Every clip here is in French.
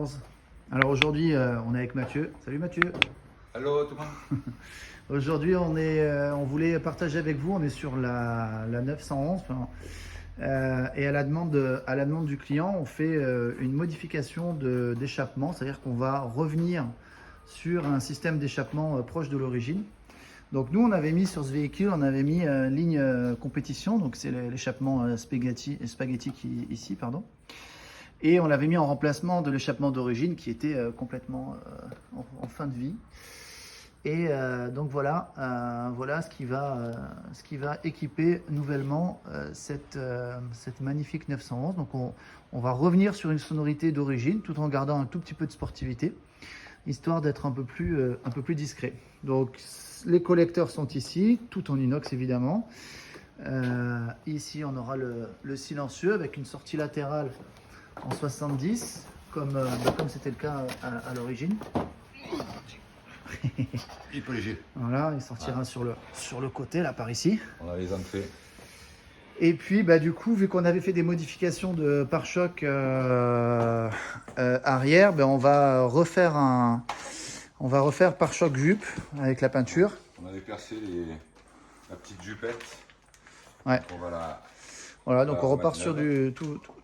14. Alors aujourd'hui, on est avec Mathieu. Salut Mathieu. Allô tout le monde. Aujourd'hui, on voulait partager avec vous. On est sur la 911. Et à la demande du client, on fait une modification d'échappement. C'est-à-dire qu'on va revenir sur un système d'échappement proche de l'origine. Donc nous, on avait mis sur ce véhicule, on avait mis ligne compétition. Donc c'est l'échappement spaghetti qui ici, pardon. Et on l'avait mis en remplacement de l'échappement d'origine qui était complètement en fin de vie. Et donc voilà, voilà ce qui va équiper nouvellement cette magnifique 911. Donc on va revenir sur une sonorité d'origine tout en gardant un tout petit peu de sportivité, histoire d'être un peu plus discret. Donc les collecteurs sont ici, tout en inox évidemment. Ici on aura le silencieux avec une sortie latérale en 70, comme c'était le cas à l'origine. Il est pas léger. Voilà, il sortira sur le côté, là, par ici. On a les entrées. Et puis, du coup, vu qu'on avait fait des modifications de pare-choc arrière, on va refaire pare-choc jupe avec la peinture. On avait percé la petite jupette. Ouais. On va la... Voilà, donc on repart sur du...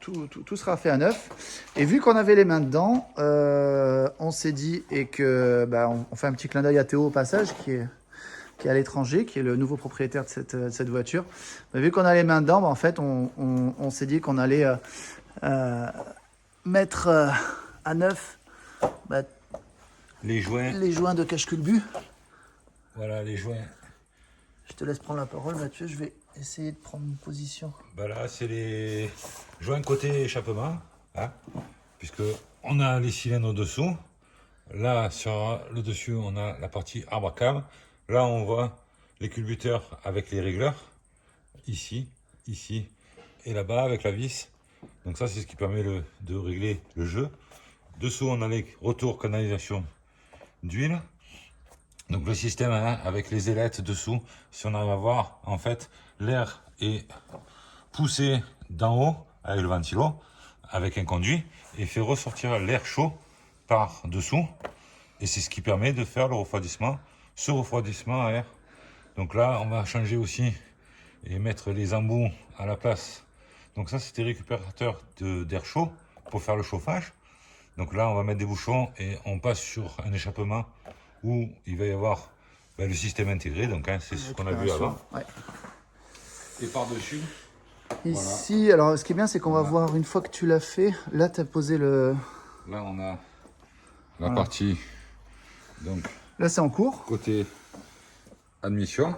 Tout sera fait à neuf. Et vu qu'on avait les mains dedans, on s'est dit, et que on fait un petit clin d'œil à Théo au passage, qui est à l'étranger, qui est le nouveau propriétaire de cette voiture. Vu qu'on a les mains dedans, en fait, on s'est dit qu'on allait mettre à neuf les joints de cache-culbut. Voilà, les joints. Je te laisse prendre la parole, Mathieu. Je vais essayer de prendre une position. Là, c'est les joints côté échappement, hein, puisque on a les cylindres dessous. Là, sur le dessus, on a la partie arbre à cam. Là, on voit les culbuteurs avec les régleurs. Ici, ici et là-bas avec la vis. Donc ça, c'est ce qui permet de régler le jeu. Dessous, on a les retours canalisation d'huile. Donc le système avec les ailettes dessous, si on arrive à voir, en fait, l'air est poussé d'en haut avec le ventilo, avec un conduit, et fait ressortir l'air chaud par dessous. Et c'est ce qui permet de faire le refroidissement, ce refroidissement à air. Donc là, on va changer aussi et mettre les embouts à la place. Donc ça, c'était récupérateur d'air chaud pour faire le chauffage. Donc là, on va mettre des bouchons et on passe sur un échappement où il va y avoir le système intégré. Donc c'est ce qu'on a vu avant. Ouais. Et par-dessus, ici, voilà. Alors ce qui est bien, c'est qu'on va voir une fois que tu l'as fait. Là, tu as posé le... Là, on a la partie... Donc, là, c'est en cours. Côté admission.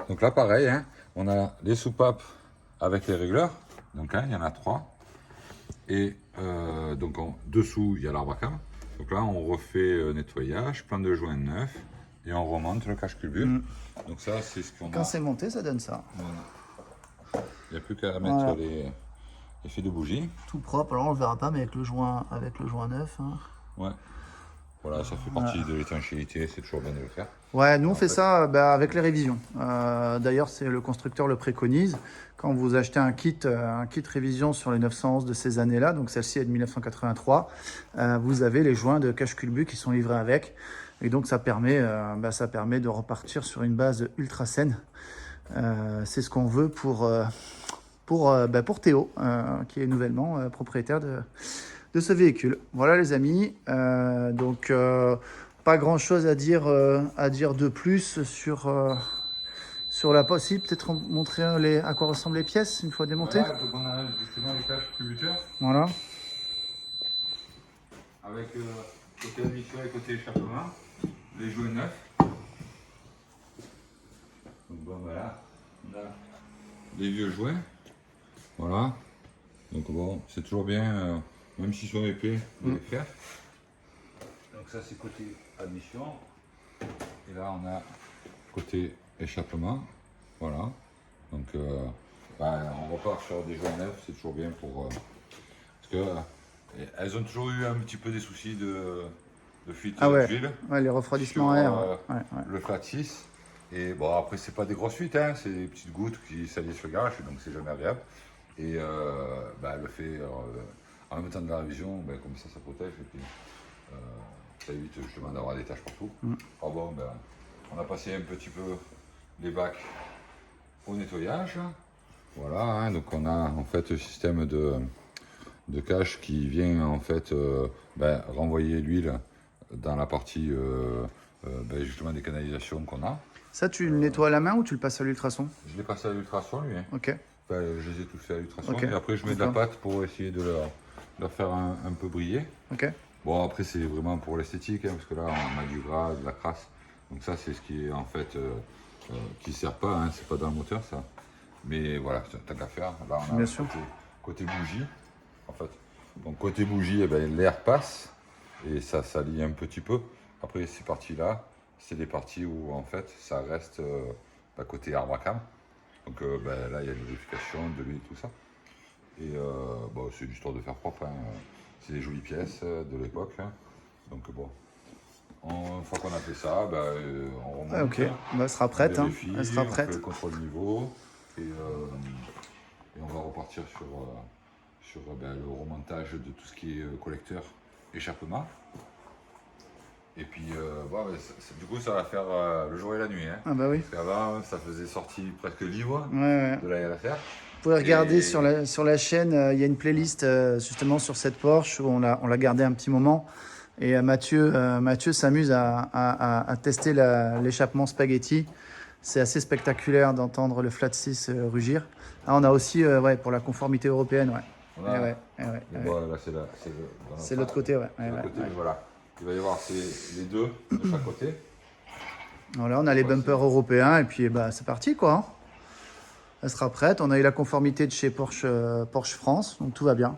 Donc là, pareil, hein, on a les soupapes avec les régleurs. Donc il y en a 3. Et donc dessous, il y a l'arbre à cam. Donc là, on refait nettoyage, plein de joints neufs. Et on remonte le cache-culbut. Donc ça, c'est ce qu'on a. Quand c'est monté, ça donne ça. Voilà. Il n'y a plus qu'à mettre les fils de bougie. Tout propre. Alors on le verra pas, mais avec le joint neuf. Hein. Ouais. Voilà, ça fait partie de l'étanchéité, c'est toujours bien de le faire. Ouais, nous on fait ça avec les révisions. D'ailleurs, c'est le constructeur le préconise. Quand vous achetez un kit révision sur les 911 de ces années-là, donc celle-ci est de 1983, vous avez les joints de cache-culbut qui sont livrés avec. Et donc ça permet de repartir sur une base ultra saine. C'est ce qu'on veut pour Théo, qui est nouvellement propriétaire de ce véhicule. Voilà les amis, donc pas grand chose à dire de plus sur la possible. Peut-être montrer à quoi ressemblent les pièces une fois démontées. Voilà, donc on a justement les cache-culbuteurs. Voilà. Avec côté admission et côté échappement, les joints neufs. Donc bon voilà, on a les vieux joints. Voilà. Donc bon, c'est toujours bien, même s'ils sont épais, de les faire. Donc ça c'est côté admission. Et là on a côté échappement. Voilà. Donc on repart sur des joints neufs, c'est toujours bien pour... parce que elles ont toujours eu un petit peu des soucis de fuite d'huile. Ouais, les refroidissements à air. Le flat 6. Et bon, après, c'est pas des grosses fuites, hein, c'est des petites gouttes qui salissent le garage, donc c'est jamais agréable. Et le fait en même temps de la révision, ben, comme ça protège et puis ça évite justement d'avoir des taches partout. Alors bon, ben, on a passé un petit peu les bacs au nettoyage. Voilà, hein, donc on a en fait le système de cache qui vient en fait ben, renvoyer l'huile dans la partie ben, justement des canalisations qu'on a. Ça, tu le nettoies à la main ou tu le passes à l'ultrason? Je l'ai passé à l'ultrason lui. Hein. Ok. Enfin, je les ai tous fait à l'ultrason Ok. et après je mets de la pâte pour essayer de leur faire un peu briller. Ok. Bon après c'est vraiment pour l'esthétique hein, parce que là on a du gras, de la crasse. Donc ça c'est ce qui est en fait qui sert pas, hein, c'est pas dans le moteur ça. Mais voilà, tant qu'à faire. Là on a Bien le sûr. côté bougie en fait. Donc côté bougie, eh ben, l'air passe et ça salit un petit peu. Après ces parties là, c'est des parties où en fait ça reste à côté arbre à cam. Donc ben, là il y a des lubrifications, de l'huile, tout ça. Et bon, c'est l'histoire de faire propre. Hein. C'est des jolies pièces de l'époque. Hein. Donc bon, une fois qu'on a fait ça, ben, on remonte. Ah, ok, bah, elle sera prête. On Hein. vérifie, Elle sera on fait prête. le contrôle niveau et on va repartir sur ben, le remontage de tout ce qui est collecteur, échappement. Et puis, bon, ben, du coup, ça va faire le jour et la nuit. Hein. Ah bah oui. Parce qu'avant, ça faisait sortie presque libre Ouais, ouais. de la RFR. Vous pouvez regarder Et- sur la chaîne, il y a une playlist justement sur cette Porsche où on l'a gardé un petit moment. Et Mathieu s'amuse à tester l'échappement spaghetti. C'est assez spectaculaire d'entendre le flat 6 rugir. Ah, on a aussi, ouais, pour la conformité européenne, ouais. Voilà. Eh ouais, eh ouais, eh Et ouais. bon, là, C'est l'autre côté, ouais. C'est Ouais, l'autre ouais, côté, ouais. mais voilà. Il va y avoir les deux de chaque côté. Voilà, on a les bumpers européens et puis bah, c'est parti quoi. Hein. Elle sera prête. On a eu la conformité de chez Porsche France, donc tout va bien.